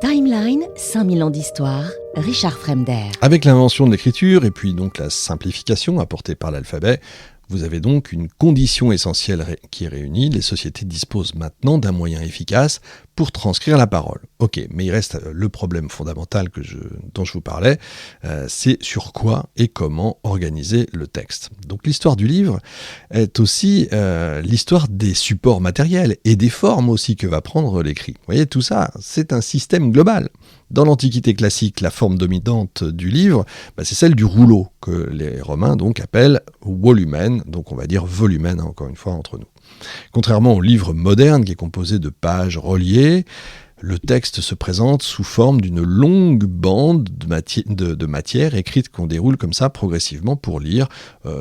Timeline, 5000 ans d'histoire, Richard Fremder. Avec l'invention de l'écriture et puis donc la simplification apportée par l'alphabet, vous avez donc une condition essentielle qui est réunie. Les sociétés disposent maintenant d'un moyen efficace pour transcrire la parole. Ok, mais il reste le problème fondamental dont je vous parlais, c'est sur quoi et comment organiser le texte. Donc l'histoire du livre est aussi l'histoire des supports matériels et des formes aussi que va prendre l'écrit. Vous voyez, tout ça, c'est un système global. Dans l'Antiquité classique, la forme dominante du livre, c'est celle du rouleau, que les Romains donc appellent volumen, donc on va dire volumen, encore une fois, entre nous. Contrairement au livre moderne qui est composé de pages reliées, le texte se présente sous forme d'une longue bande de matière écrite qu'on déroule comme ça progressivement pour lire.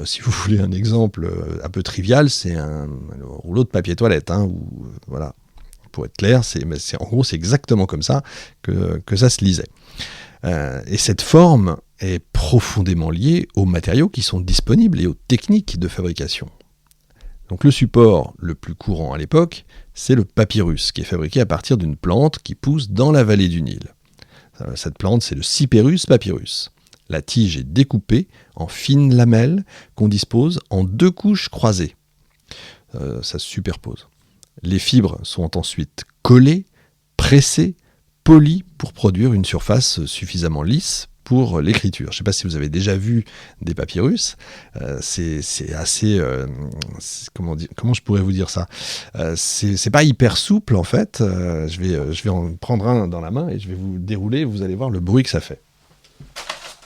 Si vous voulez un exemple un peu trivial, c'est un rouleau de papier toilette, voilà. Pour être clair, en gros, c'est exactement comme ça que ça se lisait. Et cette forme est profondément liée aux matériaux qui sont disponibles et aux techniques de fabrication. Donc le support le plus courant à l'époque, c'est le papyrus, qui est fabriqué à partir d'une plante qui pousse dans la vallée du Nil. Cette plante, c'est le Cyperus papyrus. La tige est découpée en fines lamelles qu'on dispose en 2 couches croisées. Ça se superpose. Les fibres sont ensuite collées, pressées, polies pour produire une surface suffisamment lisse pour l'écriture. Je ne sais pas si vous avez déjà vu des papyrus. C'est assez... comment je pourrais vous dire ça ? C'est pas hyper souple en fait. Je vais en prendre un dans la main et je vais vous le dérouler. Vous allez voir le bruit que ça fait.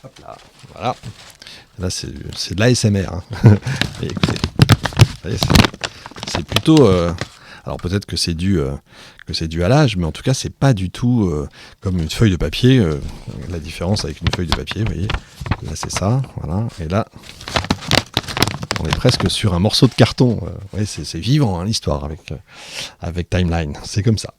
Hop là, voilà. Là c'est de l'ASMR. Et écoutez, c'est plutôt... Alors peut-être que c'est dû à l'âge, mais en tout cas c'est pas du tout comme une feuille de papier. La différence avec une feuille de papier, vous voyez, là c'est ça, voilà, et là on est presque sur un morceau de carton. Ouais, c'est vivant l'histoire avec Timeline, c'est comme ça.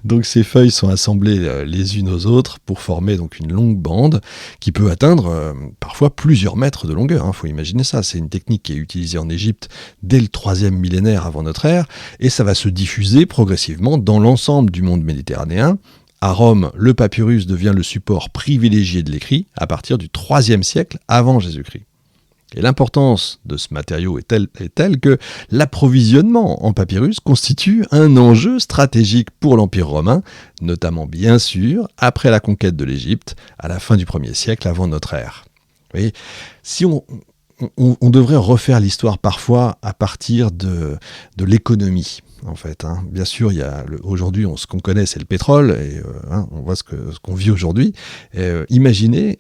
Donc ces feuilles sont assemblées les unes aux autres pour former donc une longue bande qui peut atteindre parfois plusieurs mètres de longueur. Faut imaginer ça, c'est une technique qui est utilisée en Égypte dès le 3e millénaire avant notre ère et ça va se diffuser progressivement dans l'ensemble du monde méditerranéen. À Rome, le papyrus devient le support privilégié de l'écrit à partir du 3e siècle avant Jésus-Christ. Et l'importance de ce matériau est telle que l'approvisionnement en papyrus constitue un enjeu stratégique pour l'Empire romain, notamment bien sûr après la conquête de l'Égypte à la fin du 1er siècle avant notre ère. Vous voyez, si on devrait refaire l'histoire parfois à partir de l'économie. En fait, bien sûr, aujourd'hui, ce qu'on connaît, c'est le pétrole, et on voit ce qu'on vit aujourd'hui. Imaginez,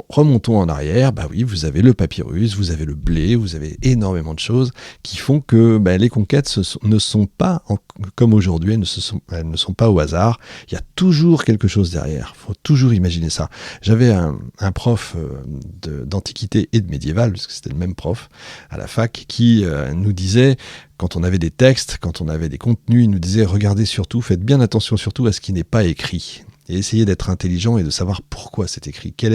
remontons en arrière, oui, vous avez le papyrus, vous avez le blé, vous avez énormément de choses qui font que les conquêtes ne sont pas, comme aujourd'hui, elles ne sont pas au hasard. Il y a toujours quelque chose derrière, il faut toujours imaginer ça. J'avais un prof d'antiquité et de médiéval, parce que c'était le même prof à la fac, qui nous disait, quand on avait des textes, quand on avait des contenus, il nous disait « Regardez surtout, faites bien attention surtout à ce qui n'est pas écrit. » Et essayez d'être intelligent et de savoir pourquoi c'est écrit. Il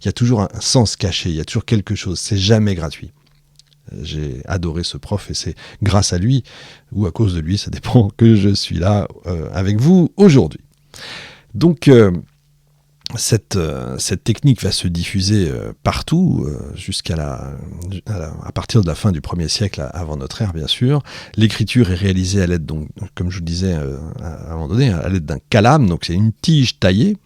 y a toujours un sens caché, il y a toujours quelque chose, c'est jamais gratuit. J'ai adoré ce prof et c'est grâce à lui, ou à cause de lui, ça dépend, que je suis là avec vous aujourd'hui. Donc... Cette technique va se diffuser partout à partir de la fin du 1er siècle avant notre ère, bien sûr. L'écriture est réalisée à l'aide, donc, comme je vous le disais à un moment donné, à l'aide d'un calame. Donc c'est une tige taillée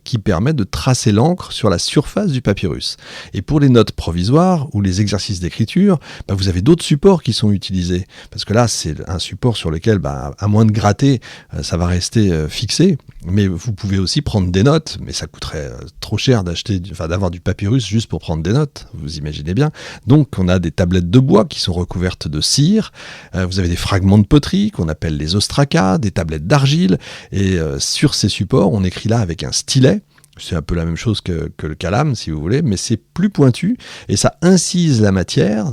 qui permet de tracer l'encre sur la surface du papyrus. Et pour les notes provisoires ou les exercices d'écriture, vous avez d'autres supports qui sont utilisés. Parce que là, c'est un support sur lequel, à moins de gratter, ça va rester fixé. Mais vous pouvez aussi prendre des notes, mais ça coûterait trop cher d'avoir du papyrus juste pour prendre des notes, vous imaginez bien. Donc on a des tablettes de bois qui sont recouvertes de cire, vous avez des fragments de poterie qu'on appelle les ostracas, des tablettes d'argile, et sur ces supports, on écrit là avec un stylet. C'est un peu la même chose que le calame, si vous voulez, mais c'est plus pointu, et ça incise la matière,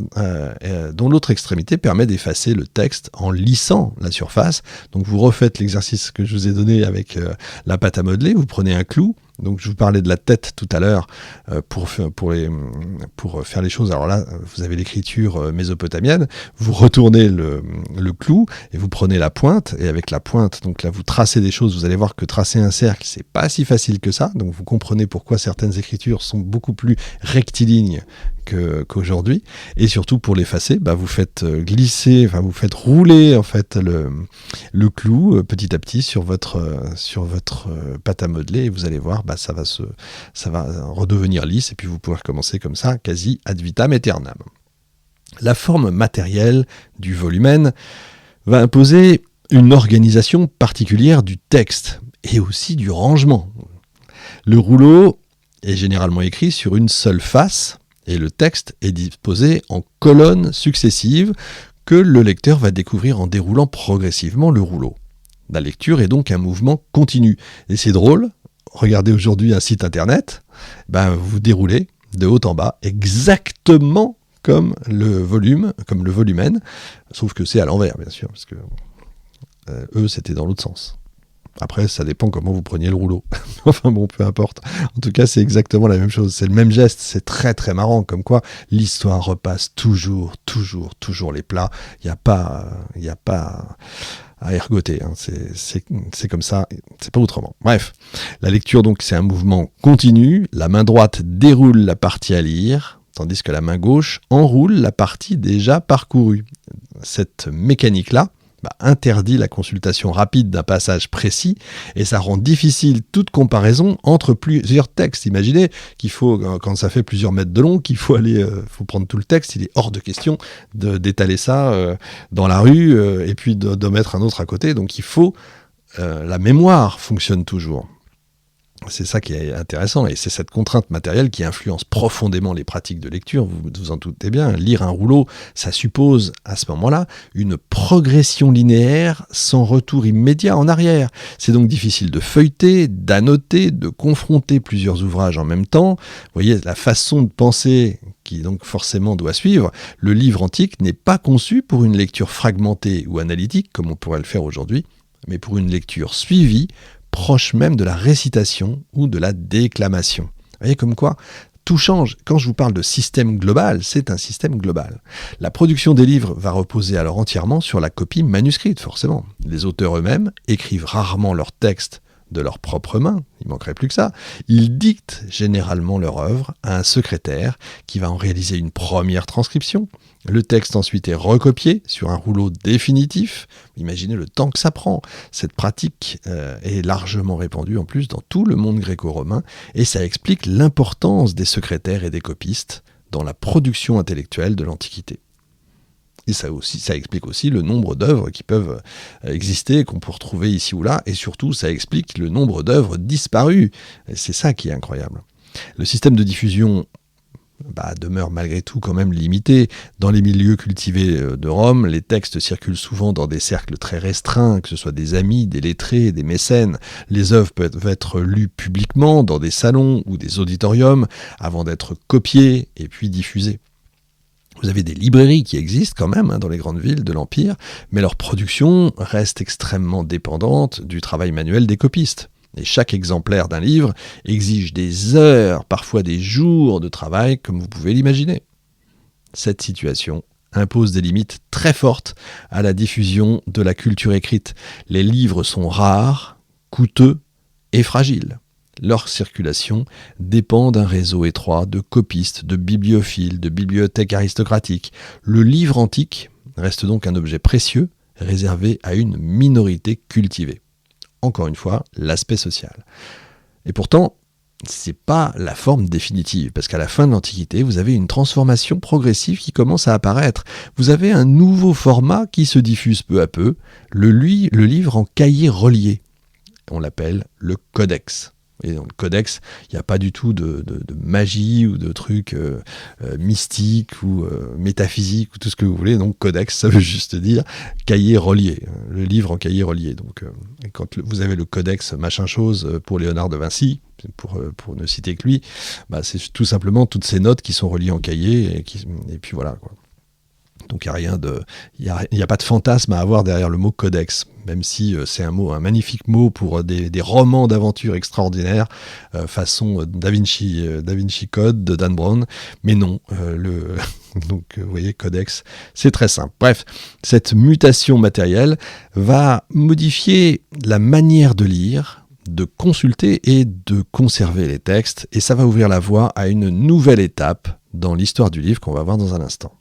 dont l'autre extrémité permet d'effacer le texte en lissant la surface. Donc vous refaites l'exercice que je vous ai donné avec la pâte à modeler, vous prenez un clou, Donc je vous parlais de la tête tout à l'heure pour faire les choses. Alors là, vous avez l'écriture mésopotamienne, vous retournez le clou et vous prenez la pointe, et avec la pointe, donc là vous tracez des choses. Vous allez voir que tracer un cercle, c'est pas si facile que ça. Donc vous comprenez pourquoi certaines écritures sont beaucoup plus rectilignes qu'aujourd'hui. Et surtout pour l'effacer, vous faites glisser, vous faites rouler en fait le clou petit à petit sur votre pâte à modeler, et vous allez voir, ça va redevenir lisse, et puis vous pourrez recommencer comme ça, quasi ad vitam aeternam. La forme matérielle du volumen va imposer une organisation particulière du texte et aussi du rangement. Le rouleau est généralement écrit sur une seule face, et le texte est disposé en colonnes successives que le lecteur va découvrir en déroulant progressivement le rouleau. La lecture est donc un mouvement continu. Et c'est drôle, regardez aujourd'hui un site internet, vous déroulez de haut en bas exactement comme le volumen, sauf que c'est à l'envers, bien sûr, parce que eux, c'était dans l'autre sens. Après, ça dépend comment vous preniez le rouleau. Enfin bon, peu importe. En tout cas, c'est exactement la même chose. C'est le même geste. C'est très très marrant. Comme quoi, l'histoire repasse toujours les plats. Il n'y a pas à ergoter. C'est comme ça. C'est pas autrement. Bref. La lecture, donc, c'est un mouvement continu. La main droite déroule la partie à lire, tandis que la main gauche enroule la partie déjà parcourue. Cette mécanique-là interdit la consultation rapide d'un passage précis, et ça rend difficile toute comparaison entre plusieurs textes. Imaginez qu'il faut, quand ça fait plusieurs mètres de long, qu'il faut faut prendre tout le texte. Il est hors de question d'étaler ça dans la rue et puis de mettre un autre à côté. Donc il faut, la mémoire fonctionne toujours. C'est ça qui est intéressant, et c'est cette contrainte matérielle qui influence profondément les pratiques de lecture. Vous vous en doutez bien, lire un rouleau, ça suppose à ce moment-là une progression linéaire sans retour immédiat en arrière. C'est donc difficile de feuilleter, d'annoter, de confronter plusieurs ouvrages en même temps. Vous voyez, la façon de penser qui donc forcément doit suivre. Le livre antique n'est pas conçu pour une lecture fragmentée ou analytique, comme on pourrait le faire aujourd'hui, mais pour une lecture suivie, proche même de la récitation ou de la déclamation. Vous voyez comme quoi tout change. Quand je vous parle de système global, c'est un système global. La production des livres va reposer alors entièrement sur la copie manuscrite, forcément. Les auteurs eux-mêmes écrivent rarement leurs textes de leurs propres mains, il manquerait plus que ça. Ils dictent généralement leur œuvre à un secrétaire qui va en réaliser une première transcription. Le texte ensuite est recopié sur un rouleau définitif. Imaginez le temps que ça prend. Cette pratique est largement répandue en plus dans tout le monde gréco-romain, et ça explique l'importance des secrétaires et des copistes dans la production intellectuelle de l'Antiquité. Et ça explique aussi le nombre d'œuvres qui peuvent exister, qu'on peut retrouver ici ou là, et surtout ça explique le nombre d'œuvres disparues. Et c'est ça qui est incroyable. Le système de diffusion demeure malgré tout quand même limité. Dans les milieux cultivés de Rome, les textes circulent souvent dans des cercles très restreints, que ce soit des amis, des lettrés, des mécènes. Les œuvres peuvent être lues publiquement dans des salons ou des auditoriums avant d'être copiées et puis diffusées. Vous avez des librairies qui existent quand même dans les grandes villes de l'Empire, mais leur production reste extrêmement dépendante du travail manuel des copistes. Et chaque exemplaire d'un livre exige des heures, parfois des jours de travail, comme vous pouvez l'imaginer. Cette situation impose des limites très fortes à la diffusion de la culture écrite. Les livres sont rares, coûteux et fragiles. Leur circulation dépend d'un réseau étroit de copistes, de bibliophiles, de bibliothèques aristocratiques. Le livre antique reste donc un objet précieux, réservé à une minorité cultivée. Encore une fois, l'aspect social. Et pourtant, c'est pas la forme définitive, parce qu'à la fin de l'Antiquité, vous avez une transformation progressive qui commence à apparaître. Vous avez un nouveau format qui se diffuse peu à peu, le livre en cahier relié. On l'appelle le codex. Et dans le codex, il n'y a pas du tout de magie ou de trucs mystiques ou métaphysiques ou tout ce que vous voulez. Donc codex, ça veut juste dire cahier relié, le livre en cahier relié. Donc quand vous avez le codex machin chose pour Léonard de Vinci, pour ne citer que lui, c'est tout simplement toutes ces notes qui sont reliées en cahier et puis voilà quoi. Donc il n'y a pas de fantasme à avoir derrière le mot codex, même si c'est un magnifique mot pour des romans d'aventure extraordinaires, façon Da Vinci Code de Dan Brown. Mais non, donc vous voyez, codex, c'est très simple. Bref, cette mutation matérielle va modifier la manière de lire, de consulter et de conserver les textes, et ça va ouvrir la voie à une nouvelle étape dans l'histoire du livre qu'on va voir dans un instant.